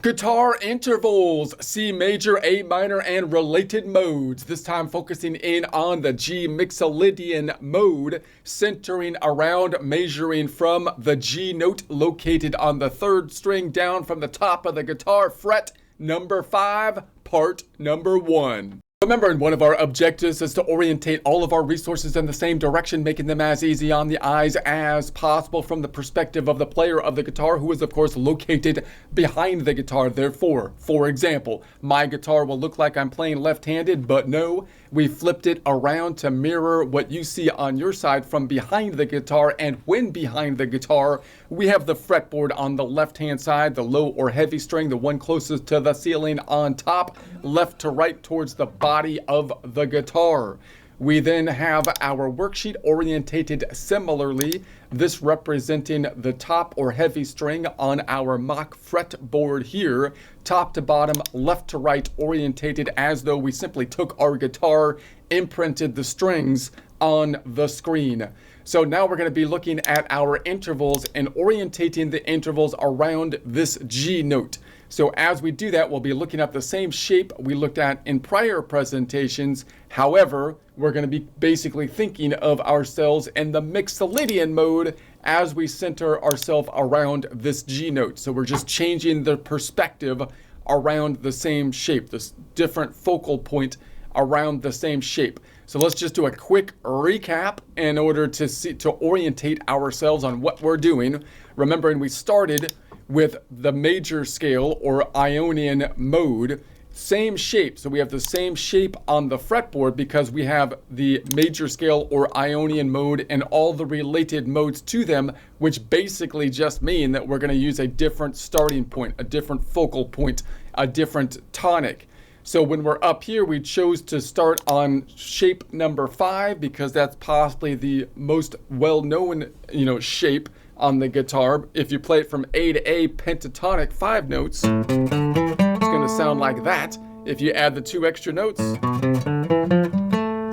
Guitar intervals, C major, A minor, and related modes. This time focusing in on the G Mixolydian mode, centering around measuring from the G note located on the third string down from the top of the guitar fret, number 5, part number 1. Remember, one of our objectives is to orientate all of our resources in the same direction, making them as easy on the eyes as possible from the perspective of the player of the guitar, who is of course located behind the guitar. Therefore, for example, my guitar will look like I'm playing left-handed, but no, we flipped it around to mirror what you see on your side from behind the guitar. And when behind the guitar, we have the fretboard on the left-hand side, the low or heavy string, the one closest to the ceiling on top, left to right towards the body of the guitar. We then have our worksheet orientated similarly, this representing the top or heavy string on our mock fretboard here, top to bottom, left to right, orientated as though we simply took our guitar, imprinted the strings on the screen. So now we're going to be looking at our intervals and orientating the intervals around this G note. So as we do that, we'll be looking at the same shape we looked at in prior presentations. However, we're going to be basically thinking of ourselves in the Mixolydian mode as we center ourselves around this G note. So we're just changing the perspective around the same shape, this different focal point around the same shape. So let's just do a quick recap in order to orientate ourselves on what we're doing. Remembering we started with the major scale or Ionian mode, same shape. So we have the same shape on the fretboard because we have the major scale or Ionian mode and all the related modes to them, which basically just mean that we're going to use a different starting point, a different focal point, a different tonic. So when we're up here, we chose to start on shape number 5 because that's possibly the most well-known, shape on the guitar. If you play it from A to A pentatonic 5 notes, it's going to sound like that. If you add the 2 extra notes, it's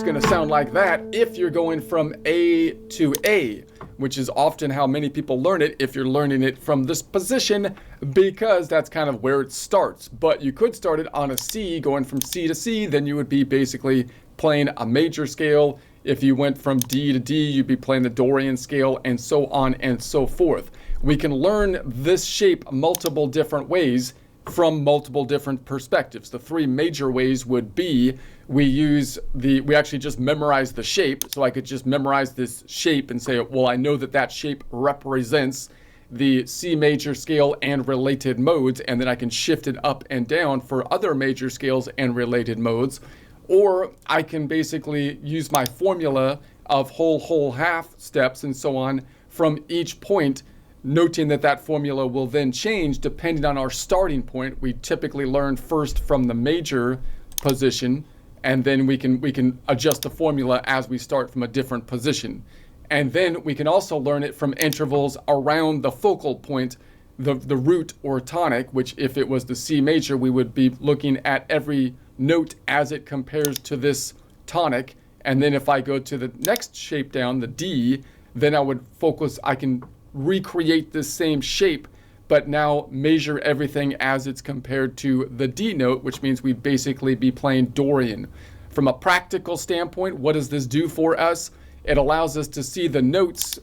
going to sound like that if you're going from A to A, which is often how many people learn it if you're learning it from this position, because that's kind of where it starts. But you could start it on a C, going from C to C, then you would be basically playing a major scale. If you went from D to D, you'd be playing the Dorian scale, and so on and so forth. We can learn this shape multiple different ways from multiple different perspectives. The 3 major ways would be we actually just memorize the shape. So I could just memorize this shape and say, well, I know that shape represents the C major scale and related modes, and then I can shift it up and down for other major scales and related modes. Or I can basically use my formula of whole, half steps and so on from each point, noting that formula will then change depending on our starting point. We typically learn first from the major position, and then we can adjust the formula as we start from a different position. And then we can also learn it from intervals around the focal point, the root or tonic, which if it was the C major, we would be looking at every note as it compares to this tonic. And then if I go to the next shape down, the D, then I can recreate this same shape, but now measure everything as it's compared to the D note, which means we'd basically be playing Dorian. From a practical standpoint, what does this do for us? It allows us to see the notes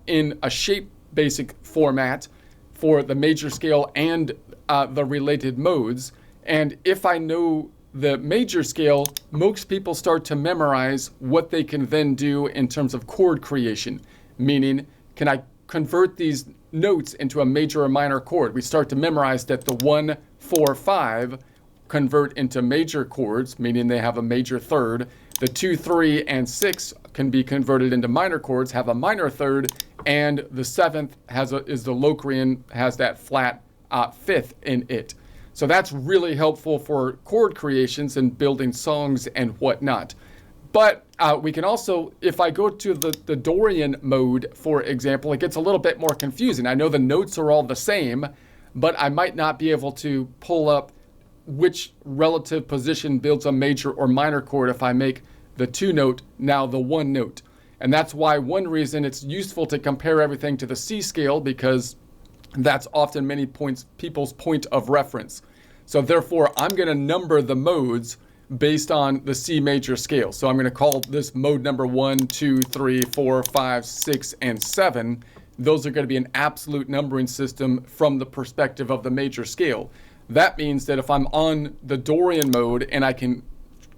in a shape basic format for the major scale and the related modes. And if I know the major scale, most people start to memorize what they can then do in terms of chord creation, meaning, can I convert these notes into a major or minor chord? We start to memorize that the 1, 4, 5 convert into major chords, meaning they have a major third. The 2, 3, and 6 can be converted into minor chords, have a minor third, and the 7th is the Locrian, has that flat 5th in it. So that's really helpful for chord creations and building songs and whatnot. But we can also, if I go to the Dorian mode, for example, it gets a little bit more confusing. I know the notes are all the same, but I might not be able to pull up which relative position builds a major or minor chord if I make the 2 note now the 1 note. And that's why one reason it's useful to compare everything to the C scale, because That's often people's point of reference. So therefore, I'm going to number the modes based on the C major scale. So I'm going to call this mode number 1, 2, 3, 4, 5, 6, and 7. Those are going to be an absolute numbering system from the perspective of the major scale. That means that if I'm on the Dorian mode and I can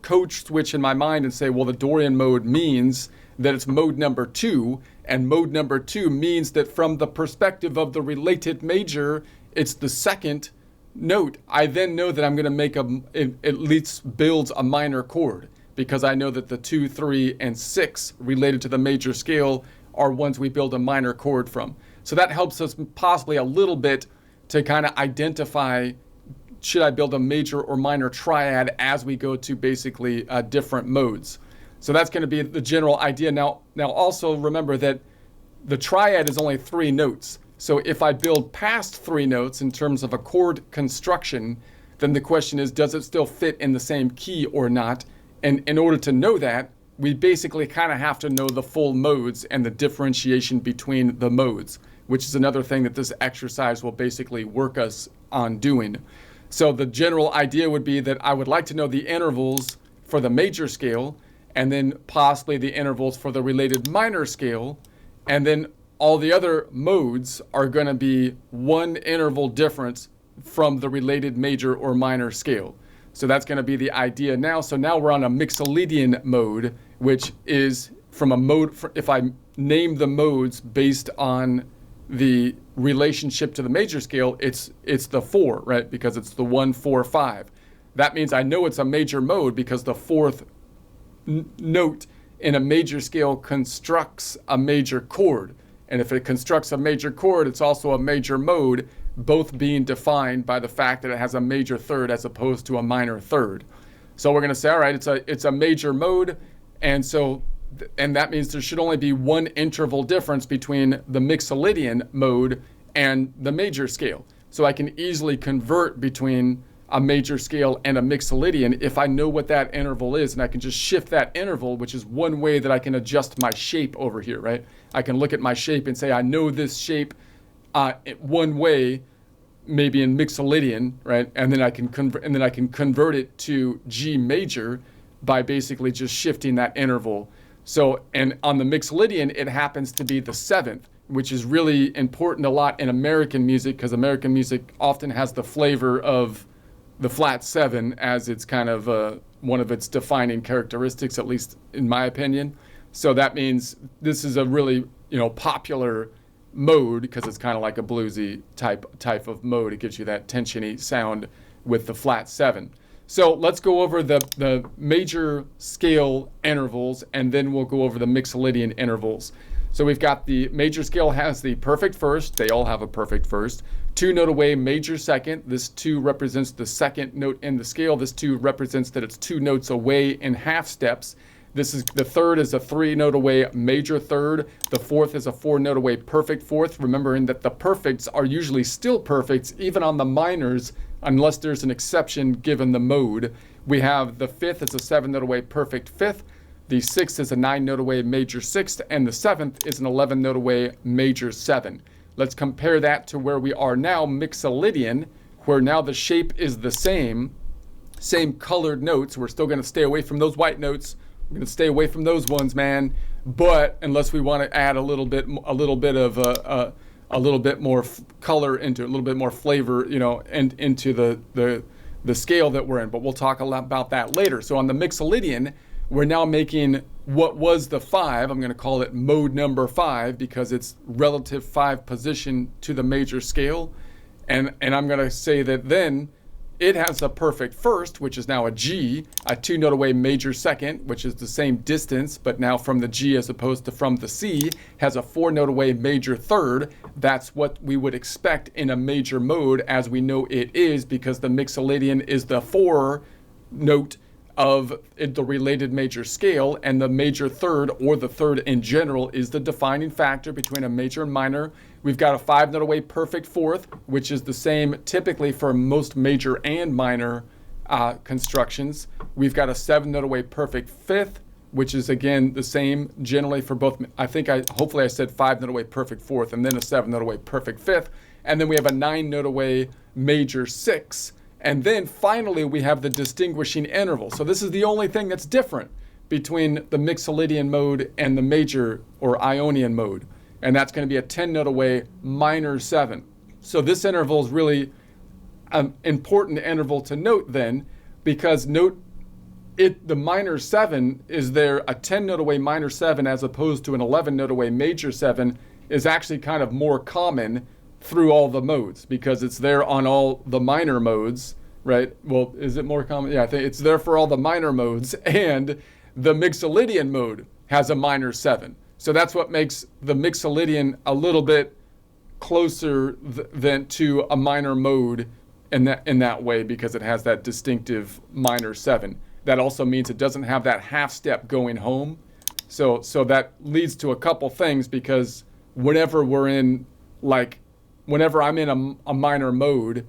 code switch in my mind and say, well, the Dorian mode means that it's mode number 2, and mode number 2 means that from the perspective of the related major, it's the second note. I then know that I'm going to make it at least builds a minor chord, because I know that the 2, 3, and 6 related to the major scale are ones we build a minor chord from. So that helps us possibly a little bit to kind of identify, should I build a major or minor triad as we go to basically different modes. So that's going to be the general idea. Now also remember that the triad is only 3 notes. So if I build past 3 notes in terms of a chord construction, then the question is, does it still fit in the same key or not? And in order to know that, we basically kind of have to know the full modes and the differentiation between the modes, which is another thing that this exercise will basically work us on doing. So the general idea would be that I would like to know the intervals for the major scale, and then possibly the intervals for the related minor scale, and then all the other modes are going to be 1 interval difference from the related major or minor scale. So that's going to be the idea now. So now we're on a Mixolydian mode, which is from a mode, if I name the modes based on the relationship to the major scale, it's the 4, right? Because it's the 1, 4, 5. That means I know it's a major mode because the 4th note in a major scale constructs a major chord. And if it constructs a major chord, it's also a major mode, both being defined by the fact that it has a major third as opposed to a minor third. So we're going to say, all right, it's a major mode, and that means there should only be 1 interval difference between the Mixolydian mode and the major scale. So I can easily convert between a major scale and a Mixolydian if I know what that interval is, and I can just shift that interval, which is one way that I can adjust my shape over here, right? I can look at my shape and say, I know this shape one way, maybe in Mixolydian, right? And then I can convert it to G major by basically just shifting that interval. So, and on the Mixolydian, it happens to be the 7th, which is really important a lot in American music, because American music often has the flavor of the flat 7 as it's kind of one of its defining characteristics, at least in my opinion. So that means this is a really, popular mode because it's kind of like a bluesy type of mode. It gives you that tensiony sound with the flat 7. So let's go over the major scale intervals, and then we'll go over the Mixolydian intervals. So we've got the major scale has the perfect first. They all have a perfect first. 2 note away major second. This 2 represents the second note in the scale. This 2 represents that it's 2 notes away in half steps. This is the third is a 3 note away major third. The 4th is a 4 note away perfect 4th. Remembering that the perfects are usually still perfects even on the minors, unless there's an exception given the mode. We have the 5th is a 7 note away perfect 5th. The 6th is a 9 note away major 6th, and the 7th is an 11 note away major 7. Let's compare that to where we are now, Mixolydian, where now the shape is the same colored notes. We're still going to stay away from those white notes. We're going to stay away from those ones, man. But unless we want to add a little bit more color into it, a little bit more flavor, and into the scale that we're in. But we'll talk a lot about that later. So on the Mixolydian, we're now making what was the 5. I'm going to call it mode number 5 because it's relative 5 position to the major scale. And I'm going to say that then it has a perfect first, which is now a G, a 2 note away major second, which is the same distance, but now from the G as opposed to from the C, has a 4 note away major third. That's what we would expect in a major mode, as we know it is, because the Mixolydian is the 4 note of the related major scale, and the major third, or the third in general, is the defining factor between a major and minor. We've got a 5 note away perfect 4th, which is the same typically for most major and minor constructions. We've got a 7 note away perfect 5th, which is again the same generally for both. Hopefully I said 5 note away perfect 4th and then a 7 note away perfect 5th. And then we have a 9-note away major 6. And then finally, we have the distinguishing interval. So this is the only thing that's different between the Mixolydian mode and the major or Ionian mode. And that's going to be a 10-note away minor 7. So this interval is really an important interval to note then, because note the minor 7 is there, a 10-note away minor 7 as opposed to an 11-note away major 7 is actually kind of more common through all the modes, because it's there on all the minor modes, right? Well, is it more common? Yeah, I think it's there for all the minor modes, and the Mixolydian mode has a minor 7. So that's what makes the Mixolydian a little bit closer than to a minor mode in that way, because it has that distinctive minor 7. That also means it doesn't have that half step going home. So that leads to a couple things, because whenever I'm in a minor mode,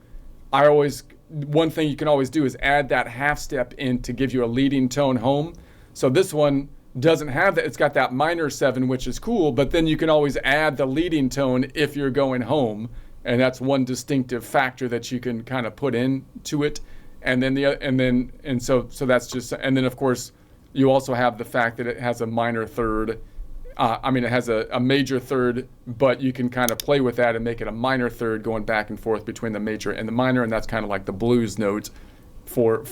one thing you can always do is add that half step in to give you a leading tone home. So this one doesn't have that. It's got that minor 7, which is cool, but then you can always add the leading tone if you're going home. And that's one distinctive factor that you can kind of put into it. And then so that's just, and then of course you also have the fact that it has a minor third. It has a major third, but you can kind of play with that and make it a minor third, going back and forth between the major and the minor, and that's kind of like the blues note for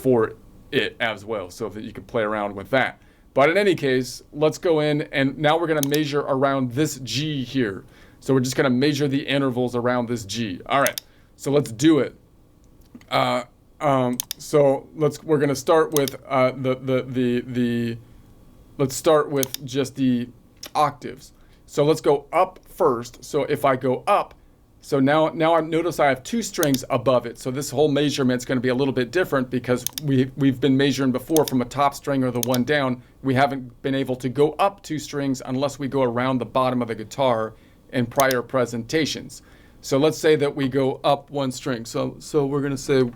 it as well, so that you can play around with that. But in any case, let's go in, and now we're going to measure around this G here. So we're just going to measure the intervals around this G. All right, so let's do it. We're going to start with let's start with just the octaves. So let's go up first. So if I go up, so now I notice I have 2 strings above it. So this whole measurement is going to be a little bit different, because we've been measuring before from a top string or the one down. We haven't been able to go up 2 strings unless we go around the bottom of the guitar in prior presentations. So let's say that we go up 1 string. So we're going to say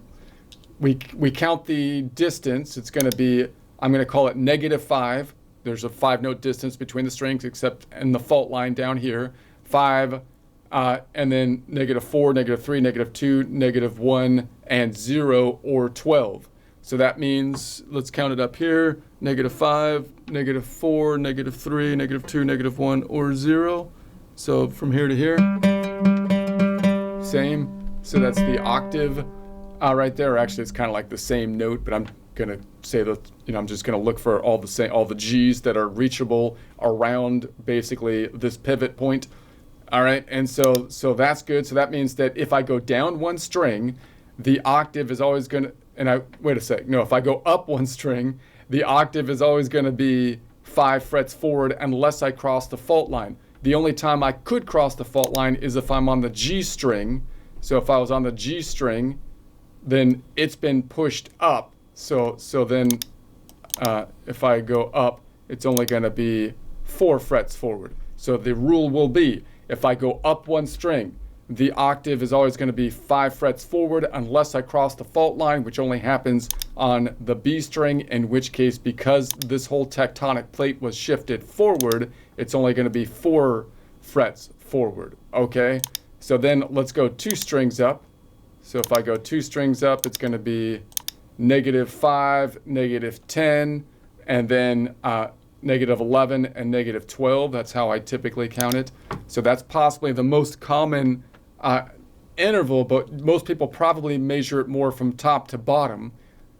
we count the distance. It's going to be, I'm going to call it -5. There's a 5-note distance between the strings, except in the fault line down here. 5, and then -4, -3, -2, -1, and 0 or 12. So that means, let's count it up here, -5, -4, -3, -2, -1, or 0. So from here to here, same. So that's the octave right there. Actually, it's kind of like the same note, but I'm going to say that, I'm just going to look for all the G's that are reachable around basically this pivot point. All right, and so that's good. So that means that if I go down 1 string, the octave is always going to, if I go up 1 string, the octave is always going to be 5 frets forward unless I cross the fault line. The only time I could cross the fault line is if I'm on the G string. So if I was on the G string, then it's been pushed up. So then if I go up, it's only going to be 4 frets forward. So the rule will be, if I go up 1 string, the octave is always going to be 5 frets forward unless I cross the fault line, which only happens on the B string, in which case, because this whole tectonic plate was shifted forward, it's only going to be 4 frets forward. Okay, so then let's go 2 strings up. So if I go 2 strings up, it's going to be -5, -10, and then -11 and -12. That's how I typically count it. So that's possibly the most common interval, but most people probably measure it more from top to bottom,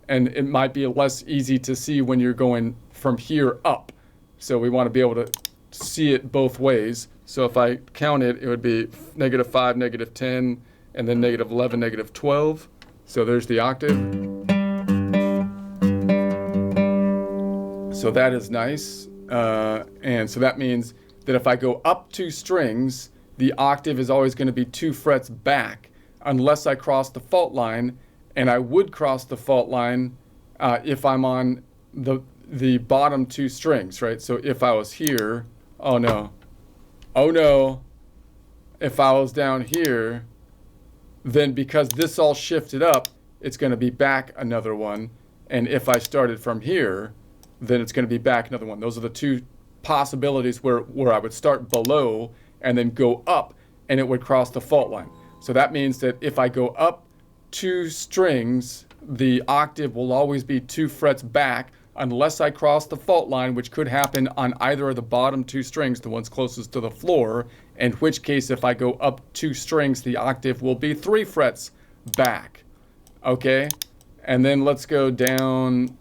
and it might be less easy to see when you're going from here up. So we want to be able to see it both ways. So if I count it, it would be -5, -10, and then -11, -12. So there's the octave. So that is nice. And so that means that if I go up 2 strings, the octave is always going to be 2 frets back unless I cross the fault line. And I would cross the fault line if I'm on the bottom 2 strings, right? So if I was here, oh no. If I was down here, then because this all shifted up, it's going to be back another one. And if I started from here, then it's going to be back another one. Those are the 2 possibilities where I would start below and then go up, and it would cross the fault line. So that means that if I go up 2 strings, the octave will always be 2 frets back unless I cross the fault line, which could happen on either of the bottom 2 strings, the ones closest to the floor, in which case if I go up 2 strings, the octave will be 3 frets back. Okay? And then let's go down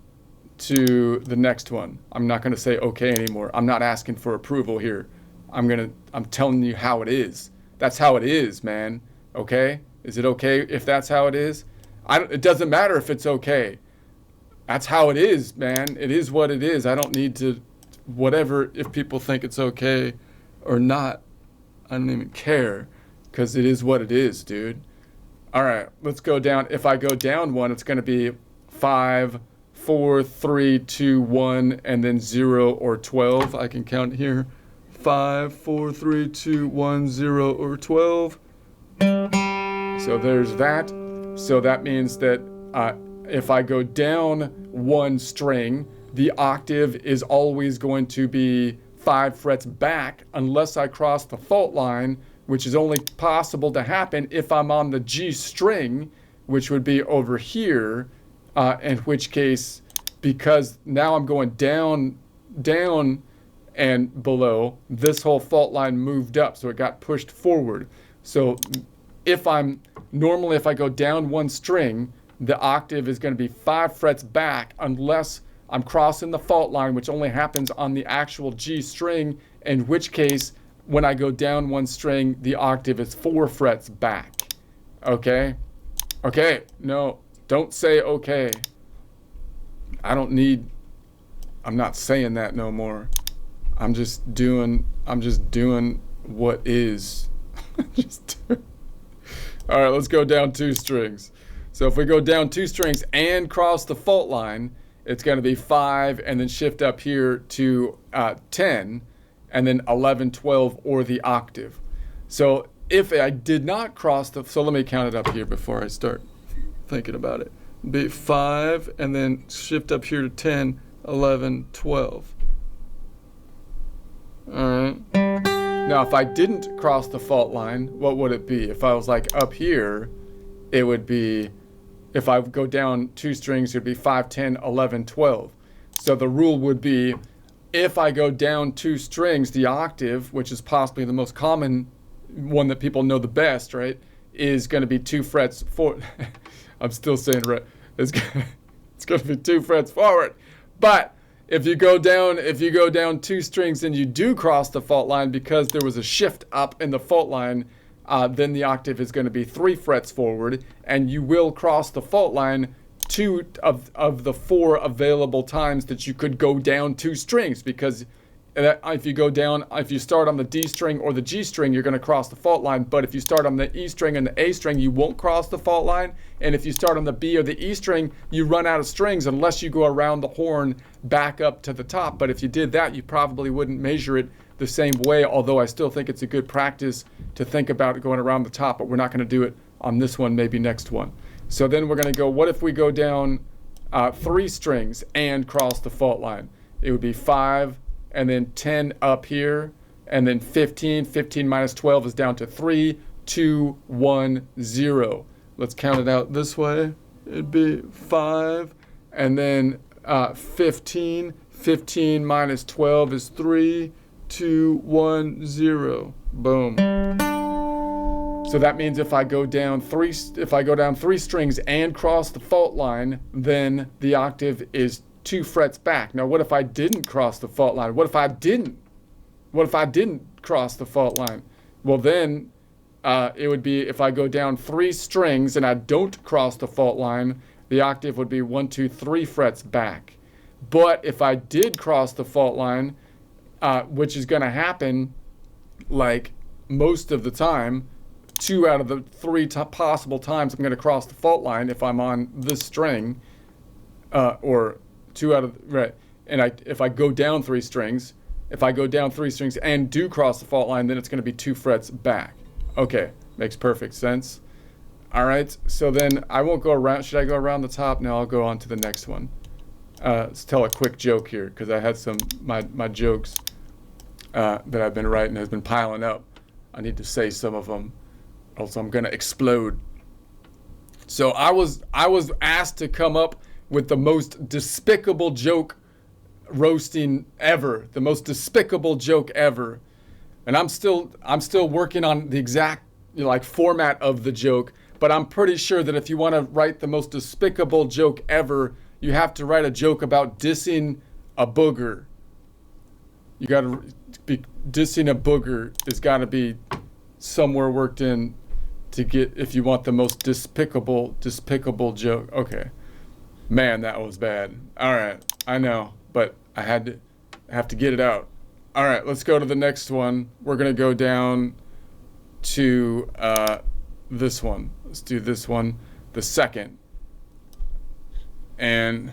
to the next one. I'm not going to say okay anymore. I'm not asking for approval here. I'm telling you how it is. That's how it is, man. Okay? Is it okay if that's how it is? It doesn't matter if it's okay. That's how it is, man. It is what it is. I don't need to, whatever, if people think it's okay or not. I don't even care, because it is what it is, dude. All right, let's go down. If I go down 1, it's going to be 5, 4, 3, 2, 1, and then 0 or 12. I can count here. 5, 4, 3, 2, 1, 0 or 12. So there's that. So that means that if I go down 1 string, the octave is always going to be 5 frets back unless I cross the fault line, which is only possible to happen if I'm on the G string, which would be over here, in which case, because now I'm going down, down, and below, this whole fault line moved up, so it got pushed forward. So if I go down 1 string, the octave is going to be 5 frets back unless I'm crossing the fault line, which only happens on the actual G string, in which case, when I go down 1 string, the octave is 4 frets back. Okay? Okay, no, don't say okay. I'm not saying that no more. I'm just doing what is. All right, let's go down 2 strings. So if we go down 2 strings and cross the fault line, it's going to be 5 and then shift up here to 10 and then 11, 12, or the octave. So if I did not cross so let me count it up here before I start thinking about it. It'd be 5 and then shift up here to 10, 11, 12. All right. Now, if I didn't cross the fault line, what would it be? If I was like up here, it would be, if I go down 2 strings, it would be 5, 10, 11, 12. So the rule would be, if I go down 2 strings, the octave, which is possibly the most common one that people know the best, right, is going to be 2 frets forward. I'm still saying right. It's going to be 2 frets forward. But if you go down 2 strings and you do cross the fault line because there was a shift up in the fault line, then the octave is going to be 3 frets forward, and you will cross the fault line 2 of the 4 available times that you could go down 2 strings, because if you start on the D string or the G string, you're going to cross the fault line. But if you start on the E string and the A string, you won't cross the fault line. And if you start on the B or the E string, you run out of strings unless you go around the horn back up to the top. But if you did that, you probably wouldn't measure it the same way, although I still think it's a good practice to think about going around the top, but we're not going to do it on this one, maybe next one. So then we're going to go, what if we go down 3 strings and cross the fault line? It would be 5, and then 10 up here, and then 15. 15 minus 12 is down to 3, 2, 1, 0. Let's count it out this way. It'd be 5, and then 15. 15 minus 12 is 3, 2, 1, 0. Boom. So that means if I go down 3 strings and cross the fault line, then the octave is 2 frets back. Now, what if I didn't cross the fault line? What if I didn't cross the fault line? Well, then it would be, if I go down 3 strings and I don't cross the fault line, the octave would be 1, 2, 3 frets back. But if I did cross the fault line, which is going to happen like most of the time, 2 out of the 3 possible times I'm going to cross the fault line if I'm on this string, or 2 out of, right, and if I go down 3 strings, and do cross the fault line, then it's going to be 2 frets back. Okay, makes perfect sense. All right, so then I won't go around. Should I go around the top? No, I'll go on to the next one. Let's tell a quick joke here, because I had my jokes that I've been writing has been piling up. I need to say some of them. else I'm gonna explode. So I was asked to come up with the most despicable joke roasting ever, the most despicable joke ever, and I'm still working on the exact like format of the joke. But I'm pretty sure that if you want to write the most despicable joke ever, you have to write a joke about dissing a booger. You got to be dissing a booger. It's got to be somewhere worked in to get if you want the most despicable joke. Okay, man, that was bad. All right, I know, but I have to get it out. All right, let's go to the next one. We're gonna go down to this one. Let's do this one, the second. And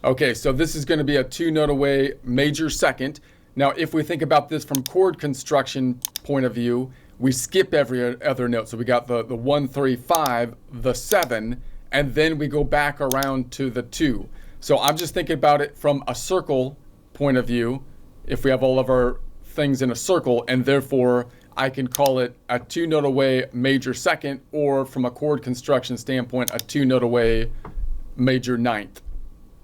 okay, so this is going to be a 2-note away major second. Now, if we think about this from chord construction point of view, we skip every other note. So we got the 1, 3, 5, the 7, and then we go back around to the 2. So I'm just thinking about it from a circle point of view. If we have all of our things in a circle, and therefore I can call it a 2-note away major second, or from a chord construction standpoint, a 2-note away major ninth.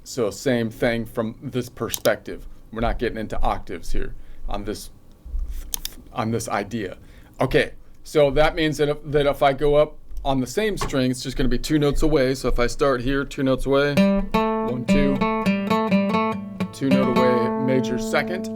So same thing from this perspective. We're not getting into octaves here on this idea. Okay, so that means that if I go up on the same string, it's just going to be 2 notes away. So if I start here, 2 notes away, 1, 2, 2-note away major second.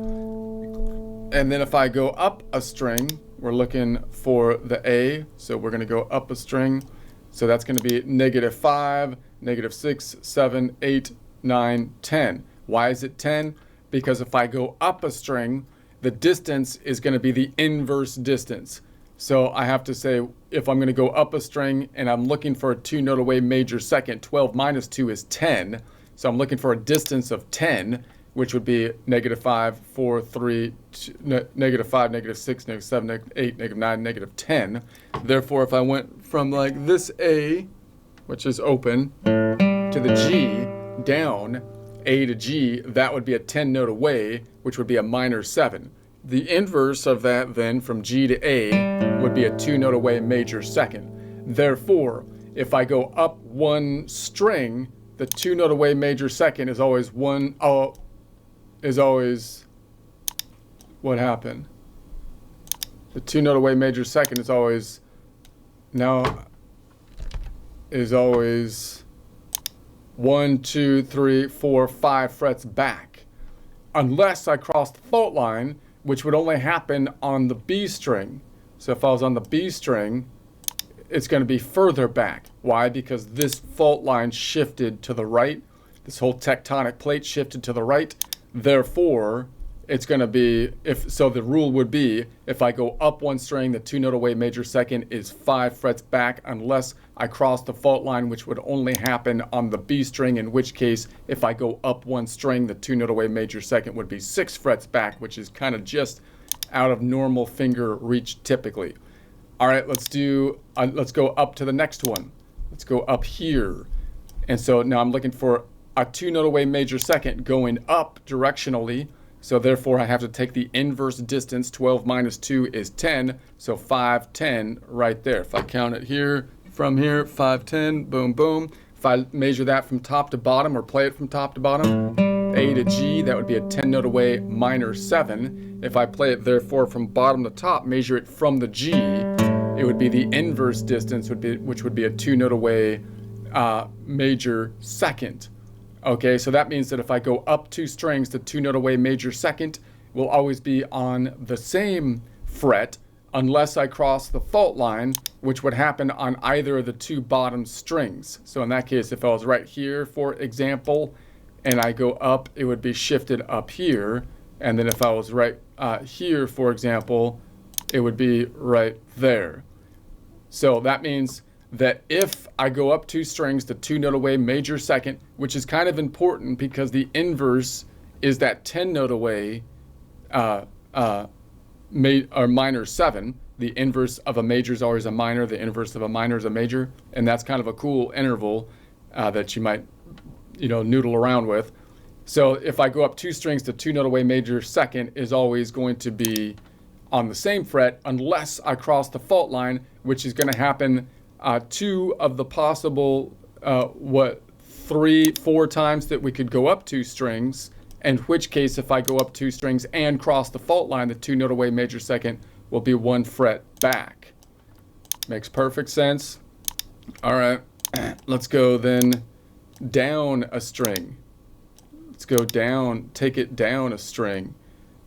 And then if I go up a string, we're looking for the A. So we're going to go up a string. So that's going to be -5, -6, 7, 8, 9, 10. Why is it 10? Because if I go up a string, the distance is going to be the inverse distance. So I have to say, if I'm going to go up a string and I'm looking for a 2-note away major second, 12 minus 2 is 10. So I'm looking for a distance of 10, which would be -5, 4, 3, -5, -6, -7, -8, -9, -10. Therefore, if I went from like this A, which is open, to the G, down, A to G, that would be a 10-note away, which would be a minor 7. The inverse of that then, from G to A, would be a 2-note away major second. Therefore, if I go up one string, the 2-note away major second is always what happened? The 2-note away major second is always 1, 2, 3, 4, 5 frets back, unless I cross the fault line, which would only happen on the B string. So if I was on the B string, it's going to be further back. Why? Because this fault line shifted to the right. This whole tectonic plate shifted to the right. Therefore, it's going to be, the rule would be, if I go up one string, the 2-note away major second is 5 frets back, unless I cross the fault line, which would only happen on the B string, in which case, if I go up one string, the 2-note away major second would be 6 frets back, which is kind of just out of normal finger reach typically. All right, let's go up to the next one. Let's go up here. And so now I'm looking for a 2-note away major second going up directionally. So therefore I have to take the inverse distance. 12 minus 2 is 10. So 5, 10 right there. If I count it here, from here, 5, 10, boom, boom. If I measure that from top to bottom, or play it from top to bottom, A to G, that would be a 10-note away minor 7. If I play it therefore from bottom to top, measure it from the G, it would be the inverse distance, which would be a 2-note away major second. Okay, so that means that if I go up 2 strings, the 2-note away major second will always be on the same fret, unless I cross the fault line, which would happen on either of the 2 bottom strings. So in that case, if I was right here, for example, and I go up, it would be shifted up here. And then if I was right here, for example, it would be right there. So that means that if I go up 2 strings, the 2-note away major second, which is kind of important because the inverse is that 10-note away or minor 7. The inverse of a major is always a minor. The inverse of a minor is a major. And that's kind of a cool interval that you might noodle around with. So if I go up 2 strings, the 2-note away major second is always going to be on the same fret unless I cross the fault line, which is going to happen 2 of the possible, 3, 4 times that we could go up 2 strings, in which case if I go up 2 strings and cross the fault line, the 2 note away major second will be 1 fret back. Makes perfect sense. All right, let's go then down a string. Let's go down, take it down a string.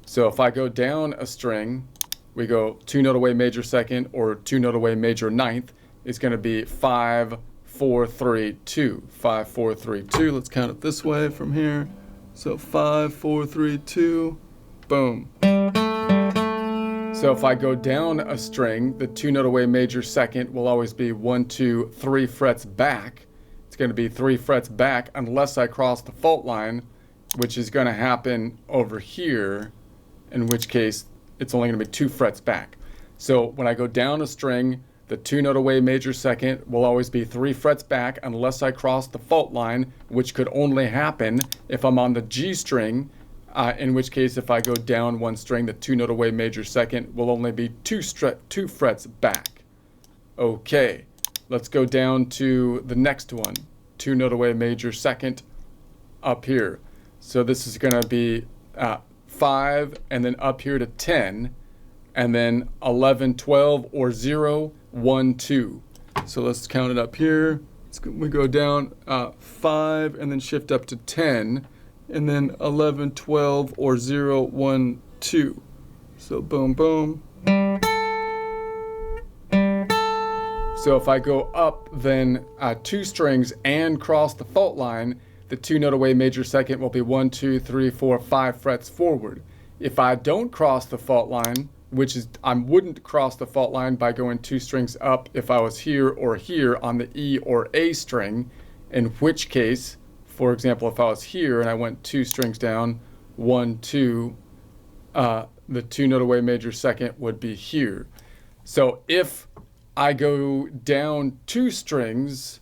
So if I go down a string, we go 2 note away major second or 2 note away major ninth. It's going to be 5, 4, 3, 2. 5, 4, 3, 2. Let's count it this way from here. So 5, 4, 3, 2. Boom. So if I go down a string, the 2 note away major second will always be 1, 2, 3 frets back. It's going to be 3 frets back unless I cross the fault line, which is going to happen over here, in which case it's only going to be 2 frets back. So when I go down a string, the 2 note away major second will always be 3 frets back unless I cross the fault line, which could only happen if I'm on the G string, in which case if I go down 1 string, the 2 note away major second will only be 2 frets back. Okay, let's go down to the next one, 2 note away major second up here. So this is going to be 5 and then up here to 10 and then 11, 12 or 0, 1, 2. So let's count it up here. We go down 5 and then shift up to 10 and then 11, 12 or 0, 1, 2. So boom, boom. So if I go up then 2 strings and cross the fault line, the 2 note away major second will be 1, 2, 3, 4, 5 frets forward. If I don't cross the fault line, which is I wouldn't cross the fault line by going 2 strings up if I was here or here on the E or A string, in which case, for example, if I was here and I went 2 strings down, 1, 2, the 2 note away major second would be here. So if I go down 2 strings,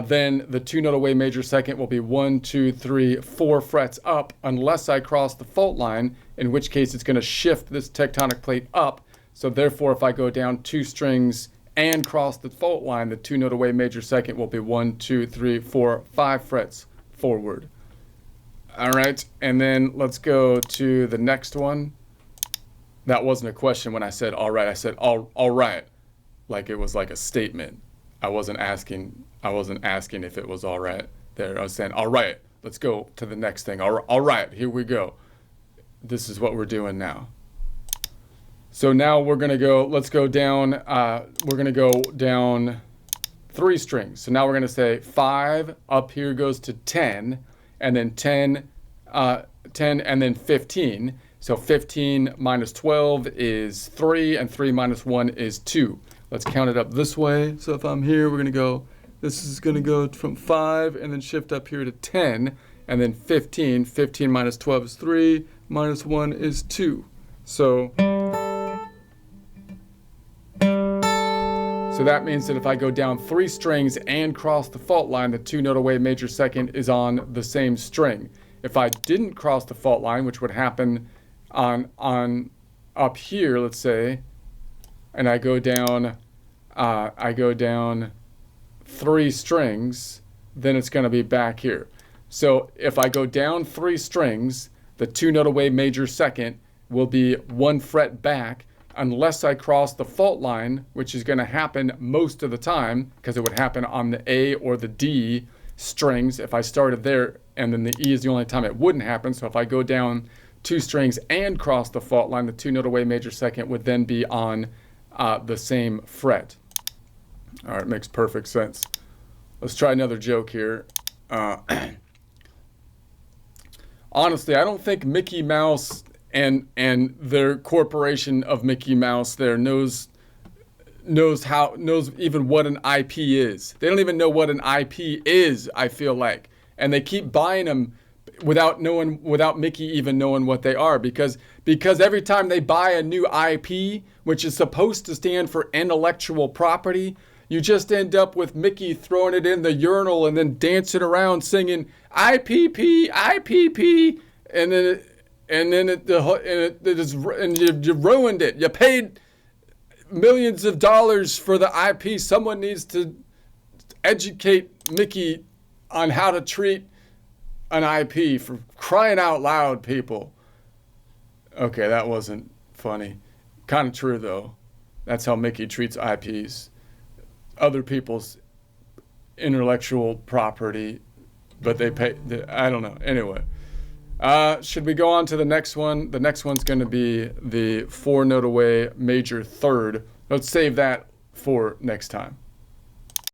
then the 2 note away major second will be 1, 2, 3, 4 frets up unless I cross the fault line, in which case it's going to shift this tectonic plate up. So therefore, if I go down 2 strings and cross the fault line, the 2 note away major second will be 1, 2, 3, 4, 5 frets forward. All right, and then let's go to the next one. That wasn't a question when I said all right. I said all right, like it was like a statement. I wasn't asking if it was all right there. I was saying, all right, let's go to the next thing. All right, here we go. This is what we're doing now. So now we're going to go, let's go down, we're going to go down 3 strings. So now we're going to say 5, up here goes to 10, and then 10, and then 15. So 15 minus 12 is 3, and 3 minus 1 is 2. Let's count it up this way. So if I'm here, we're going to go, this is going to go from 5 and then shift up here to 10 and then 15. 15 minus 12 is 3, minus 1 is 2. So that means that if I go down 3 strings and cross the fault line, the 2 note away major second is on the same string. If I didn't cross the fault line, which would happen on up here, let's say, and I go down 3 strings, then it's going to be back here. So if I go down 3 strings, the 2 note away major second will be 1 fret back unless I cross the fault line, which is going to happen most of the time because it would happen on the A or the D strings if I started there, and then the E is the only time it wouldn't happen. So if I go down 2 strings and cross the fault line, the 2 note away major second would then be on the same fret. All right, makes perfect sense. Let's try another joke here. Honestly, I don't think Mickey Mouse and their corporation of Mickey Mouse there knows even what an IP is. They don't even know what an IP is, I feel like. And they keep buying them without Mickey even knowing what they are, because every time they buy a new IP, which is supposed to stand for intellectual property, you just end up with Mickey throwing it in the urinal and then dancing around singing IPP, IPP, and then and then you ruined it. You paid millions of dollars for the IP. Someone needs to educate Mickey on how to treat an IP, for crying out loud, people. Okay, that wasn't funny. Kind of true, though. That's how Mickey treats IPs. Other people's intellectual property, but they pay. I don't know. Anyway, should we go on to the next one? The next one's going to be the 4-note away major third. Let's save that for next time.